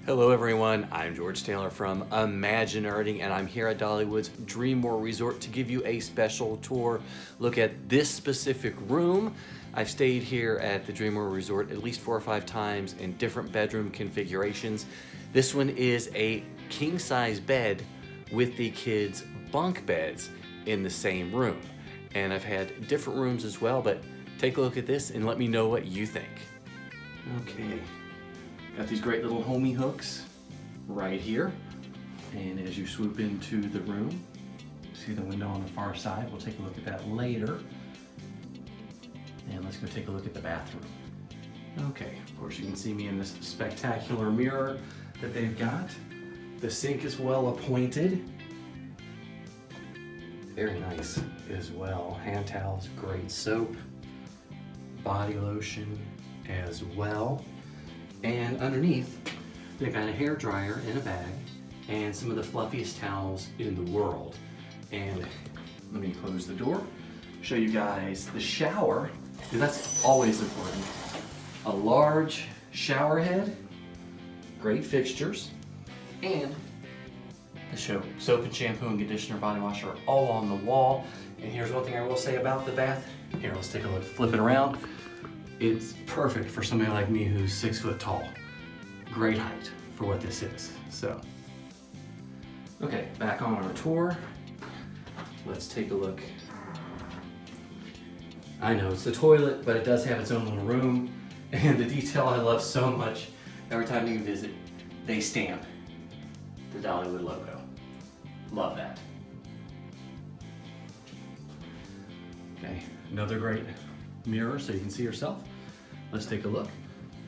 Hello everyone, I'm George Taylor from ImagiNERDing and I'm here at Dollywood's DreamMore Resort to give you a special tour. Look at this specific room. I've stayed here at the DreamMore Resort at least 4 or 5 times in different bedroom configurations. This one is a king-size bed with the kids' bunk beds in the same room. And I've had different rooms as well, but take a look at this and let me know what you think. Okay. Got these great little homey hooks right here. And as you swoop into the room, see the window on the far side. We'll take a look at that later. And let's go take a look at the bathroom. Okay, of course you can see me in this spectacular mirror that they've got. The sink is well appointed. Very nice as well. Hand towels, great soap, body lotion as well. And underneath, they've got a hair dryer in a bag and some of the fluffiest towels in the world. And let me close the door, show you guys the shower, because that's always important. A large shower head, great fixtures, and the soap and shampoo and conditioner, body wash are all on the wall. And here's one thing I will say about the bath. Here, let's take a look, flip it around. It's perfect for somebody like me who's 6 foot tall. Great height for what this is. So, okay, back on our tour. Let's take a look. I know it's the toilet, but it does have its own little room. And the detail I love so much, every time you visit, they stamp the Dollywood logo. Love that. Okay, another great mirror so you can see yourself. Let's take a look.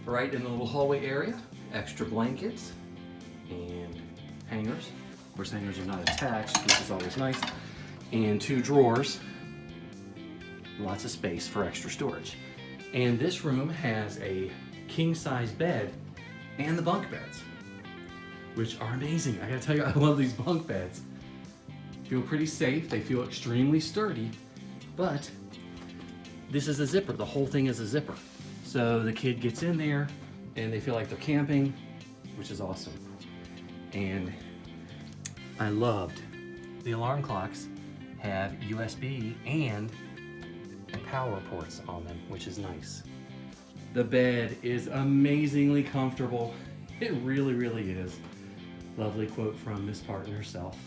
Right in the little hallway area, extra blankets and hangers. Of course, hangers are not attached, which is always nice. And 2 drawers. Lots of space for extra storage. And this room has a king-size bed and the bunk beds, which are amazing. I gotta tell you, I love these bunk beds. Feel pretty safe, they feel extremely sturdy, but this is a zipper. The whole thing is a zipper. So the kid gets in there and they feel like they're camping, which is awesome. And I loved the alarm clocks have USB and power ports on them, which is nice. The bed is amazingly comfortable. It really, really is. Lovely quote from Miss Parton herself.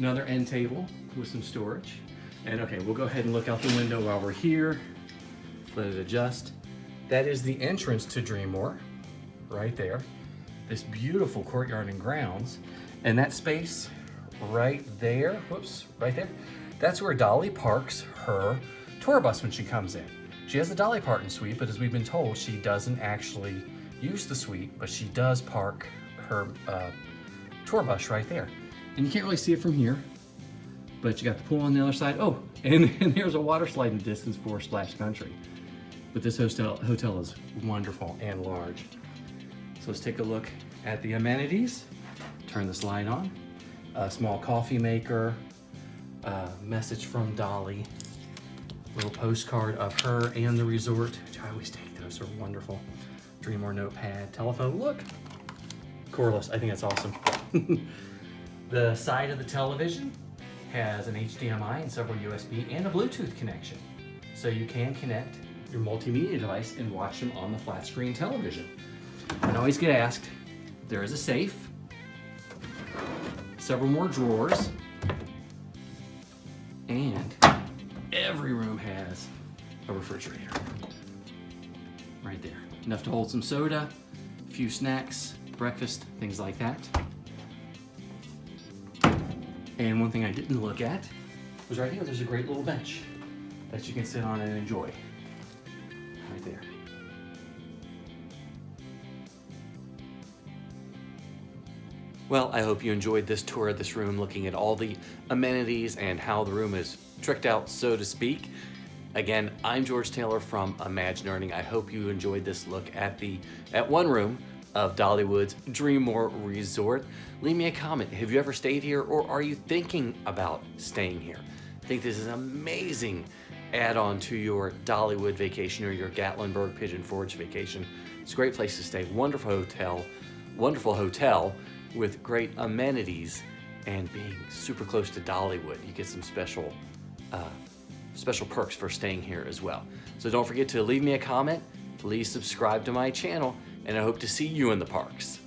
Another end table with some storage. And okay, we'll go ahead and look out the window while we're here. Let it adjust. That is the entrance to DreamMore, right there. This beautiful courtyard and grounds. And that space right there, whoops, right there, that's where Dolly parks her tour bus when she comes in. She has the Dolly Parton suite, but as we've been told, she doesn't actually use the suite, but she does park her tour bus right there. And you can't really see it from here, but you got the pool on the other side. Oh, and here's a water slide in the distance for Splash Country. But this hotel is wonderful and large. So let's take a look at the amenities. Turn this light on. A small coffee maker, message from Dolly, little postcard of her and the resort, which I always take those, are wonderful. DreamMore notepad, telephone, look, cordless, I think that's awesome. The side of the television has an HDMI and several USB and a Bluetooth connection. So you can connect your multimedia device and watch them on the flat screen television. I always get asked, there is a safe, several more drawers, and every room has a refrigerator. Right there. Enough to hold some soda, a few snacks, breakfast, things like that. And one thing I didn't look at was right here, there's a great little bench that you can sit on and enjoy. Right there. Well, I hope you enjoyed this tour of this room, looking at all the amenities and how the room is tricked out, so to speak. Again, I'm George Taylor from ImagiNERDing. I hope you enjoyed this look at one room of Dollywood's DreamMore Resort. Leave me a comment. Have you ever stayed here, or are you thinking about staying here? I think this is an amazing add-on to your Dollywood vacation or your Gatlinburg Pigeon Forge vacation. It's a great place to stay. Wonderful hotel, wonderful hotel with great amenities, and being super close to Dollywood, you get some special perks for staying here as well. So don't forget to leave me a comment, please subscribe to my channel, and I hope to see you in the parks.